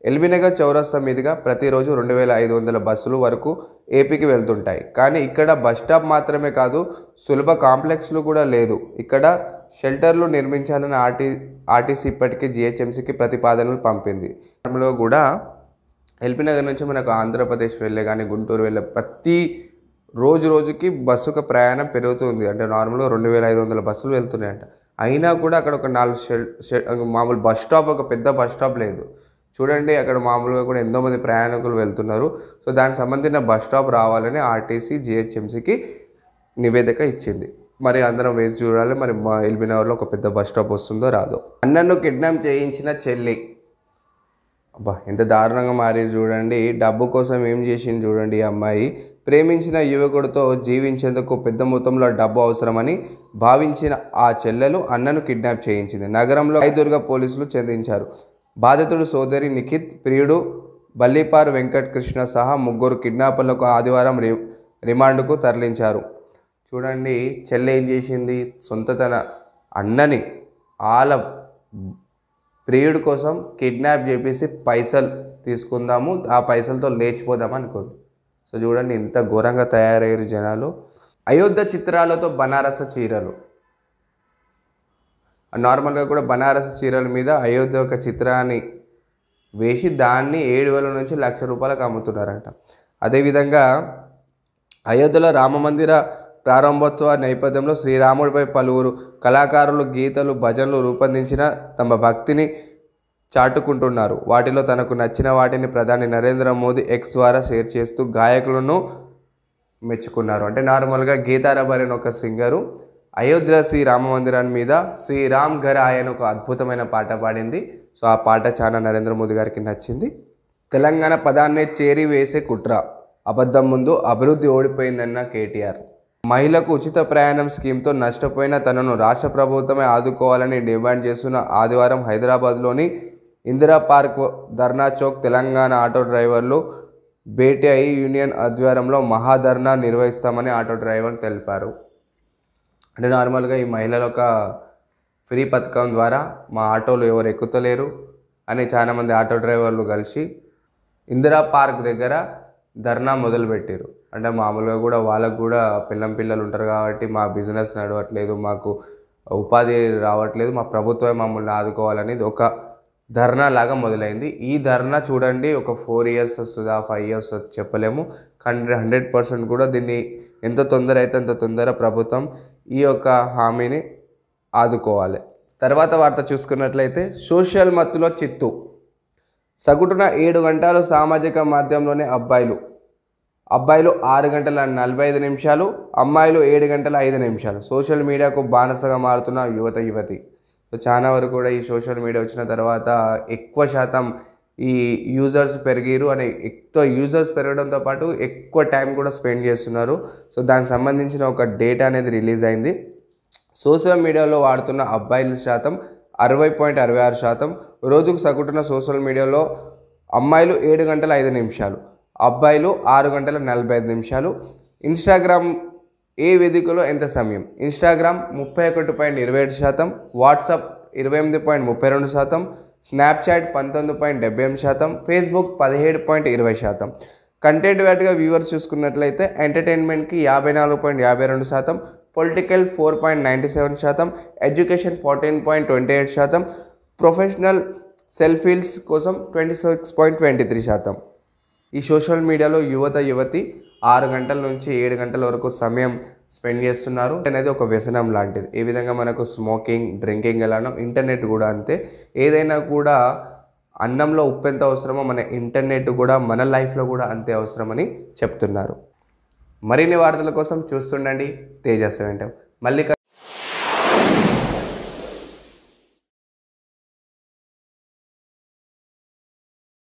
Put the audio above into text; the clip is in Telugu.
ఎల్బీ నగర్ చౌరస్తా మీదుగా ప్రతిరోజు 2500 బస్సులు వరకు ఏపీకి వెళ్తుంటాయి. కానీ ఇక్కడ బస్ స్టాప్ మాత్రమే కాదు, సులభ కాంప్లెక్స్లు కూడా లేదు. ఇక్కడ షెల్టర్లు నిర్మించాలని ఆర్టీసీ ఇప్పటికీ జీహెచ్ఎంసీకి ప్రతిపాదనలు పంపింది. లో కూడా ఎల్బీ నగర్ నుంచి మనకు ఆంధ్రప్రదేశ్ వెళ్ళే కానీ గుంటూరు వెళ్ళే ప్రతి రోజుకి బస్సుకు ప్రయాణం పెరుగుతుంది. అంటే నార్మల్గా 2500 బస్సులు వెళ్తున్నాయంట. అయినా కూడా అక్కడ ఒక 4 మామూలు బస్ స్టాప్, ఒక పెద్ద బస్ స్టాప్ లేదు. చూడండి, అక్కడ మామూలుగా కూడా ఎంతోమంది ప్రయాణికులు వెళ్తున్నారు. సో దానికి సంబంధించిన బస్ స్టాప్ రావాలని ఆర్టీసీ జీహెచ్ఎంసీకి నివేదిక ఇచ్చింది. మరి అందరం వేసి చూడాలి, మరి మా ఎల్బీ నగర్లో ఒక పెద్ద బస్ స్టాప్ వస్తుందో రాదో. అన్నను కిడ్నాప్ చేయించిన చెల్లి, అబ్బా ఎంత దారుణంగా మారింది చూడండి. డబ్బు కోసం ఏం చేసింది చూడండి. ఈ అమ్మాయి ప్రేమించిన యువకుడితో జీవించేందుకు పెద్ద మొత్తంలో డబ్బు అవసరమని భావించిన ఆ చెల్లెలు అన్నను కిడ్నాప్ చేయించింది. నగరంలో రాయదుర్గ పోలీసులు ఛేదించారు. బాధితుడు సోదరి నిఖిత్, ప్రియుడు బల్లిపార్ వెంకట్ కృష్ణ సహా 3 కిడ్నాపర్లకు ఆదివారం రిమాండ్కు తరలించారు. చూడండి, చెల్లె ఏం చేసింది, తన అన్నని వాళ్ళ ప్రియుడి కోసం కిడ్నాప్ చేసి పైసలు తీసుకుందాము, ఆ పైసలతో లేచిపోదాం అనుకోదు. సో చూడండి ఇంత ఘోరంగా తయారయ్యారు జనాలు. అయోధ్య చిత్రాలతో బనారస చీరలు, నార్మల్గా కూడా బనారస చీరల మీద అయోధ్య ఒక చిత్రాన్ని వేసి దాన్ని 7,000 నుంచి 1,00,000 రూపాయలకు అమ్ముతున్నారంట. అదేవిధంగా అయోధ్యలో రామమందిర ప్రారంభోత్సవ నేపథ్యంలో శ్రీరాముడిపై పలువురు కళాకారులు గీతలు, భజనలు రూపొందించిన తమ భక్తిని చాటుకుంటున్నారు. వాటిలో తనకు నచ్చిన వాటిని ప్రధాని నరేంద్ర మోదీ ఎక్స్ ద్వారా షేర్ చేస్తూ గాయకులను మెచ్చుకున్నారు. అంటే నార్మల్గా గీతారబారి అని ఒక సింగరు అయోధ్య శ్రీ రామ మందిరాన్ని మీద శ్రీరామ్ ఘర్ ఆయే అని ఒక అద్భుతమైన పాట పాడింది. సో ఆ పాట చాలా నరేంద్ర మోదీ గారికి నచ్చింది. తెలంగాణ పదాన్నే చేరి వేసే కుట్ర, అబద్ధం ముందు అభివృద్ధి ఓడిపోయిందన్న కేటీఆర్. మహిళలకు ఉచిత ప్రయాణం స్కీమ్తో నష్టపోయిన తనను రాష్ట్ర ప్రభుత్వమే ఆదుకోవాలని డిమాండ్ చేస్తున్న ఆదివారం హైదరాబాద్లోని ఇందిరా పార్క్, ధర్నా చౌక్ తెలంగాణ ఆటో డ్రైవర్లు భేటీ అయి యూనియన్ ఆధ్వర్యంలో మహాధర్నా నిర్వహిస్తామని ఆటో డ్రైవర్లు తెలిపారు. అంటే నార్మల్గా ఈ మహిళల ఒక ఫ్రీ పథకం ద్వారా మా ఆటోలు ఎవరు ఎక్కుతలేరు అని చాలామంది ఆటో డ్రైవర్లు కలిసి ఇందిరా పార్క్ దగ్గర ధర్నా మొదలుపెట్టారు. అంటే మామూలుగా కూడా వాళ్ళకు కూడా పిల్లలు ఉంటారు కాబట్టి మా బిజినెస్ నడవట్లేదు, మాకు ఉపాధి రావట్లేదు, మా ప్రభుత్వమే మమ్మల్ని ఆదుకోవాలనేది ఒక ధర్నా లాగా మొదలైంది. ఈ ధర్నా చూడండి ఒక 4 ఇయర్స్ వస్తుందా, 5 ఇయర్స్ చెప్పలేము. 100% కూడా దీన్ని ఎంత తొందర అయితే అంత తొందర ప్రభుత్వం ఈ యొక్క హామీని ఆదుకోవాలి. తర్వాత వార్త చూసుకున్నట్లయితే సోషల్ మత్తులో చిత్తు, సగటున 7 గంటలు సామాజిక మాధ్యమంలోనే అబ్బాయిలు 6 గంటల 45 నిమిషాలు, అమ్మాయిలు 7 గంటల 5 నిమిషాలు సోషల్ మీడియాకు బానిసగా మారుతున్న యువతి. సో చాలా వరకు కూడా ఈ సోషల్ మీడియా వచ్చిన తర్వాత ఎక్కువ శాతం ఈ యూజర్స్ పెరిగారు అని, ఎక్కువ యూజర్స్ పెరగడంతో పాటు ఎక్కువ టైం కూడా స్పెండ్ చేస్తున్నారు. సో దానికి సంబంధించిన ఒక డేటా అనేది రిలీజ్ అయింది. సోషల్ మీడియాలో వాడుతున్న అబ్బాయిల శాతం 60.66%, రోజుకు సగటున సోషల్ మీడియాలో అమ్మాయిలు 7 గంటల 5 నిమిషాలు, అబ్బాయిలు 6 గంటల 45 నిమిషాలు. ఇన్స్టాగ్రామ్ ఏ వేదికలో ఎంత సమయం, Instagram 31.27%, WhatsApp 28.32%, Snapchat 19.78%, Facebook 17.20%. Content వాటిగా వ్యూవర్స్ చూసుకున్నట్లయితే ఎంటర్టైన్మెంట్కి 54.52%, పొలిటికల్ 4.97%, ఎడ్యుకేషన్ 14.28%, ప్రొఫెషనల్ సెల్ఫీల్స్ కోసం 26.23%. ఈ సోషల్ మీడియాలో యువతి 6 గంటల నుంచి 7 గంటల వరకు సమయం స్పెండ్ చేస్తున్నారు. అనేది ఒక వ్యసనం లాంటిది. ఏ విధంగా మనకు స్మోకింగ్, డ్రింకింగ్ ఎలానో ఇంటర్నెట్ కూడా అంతే. ఏదైనా కూడా అన్నంలో ఉప్పు ఎంత అవసరమో మన ఇంటర్నెట్ కూడా మన లైఫ్లో కూడా అంతే అవసరమని చెప్తున్నారు. మరిన్ని వార్తల కోసం చూస్తుండండి తేజస్. మళ్ళీ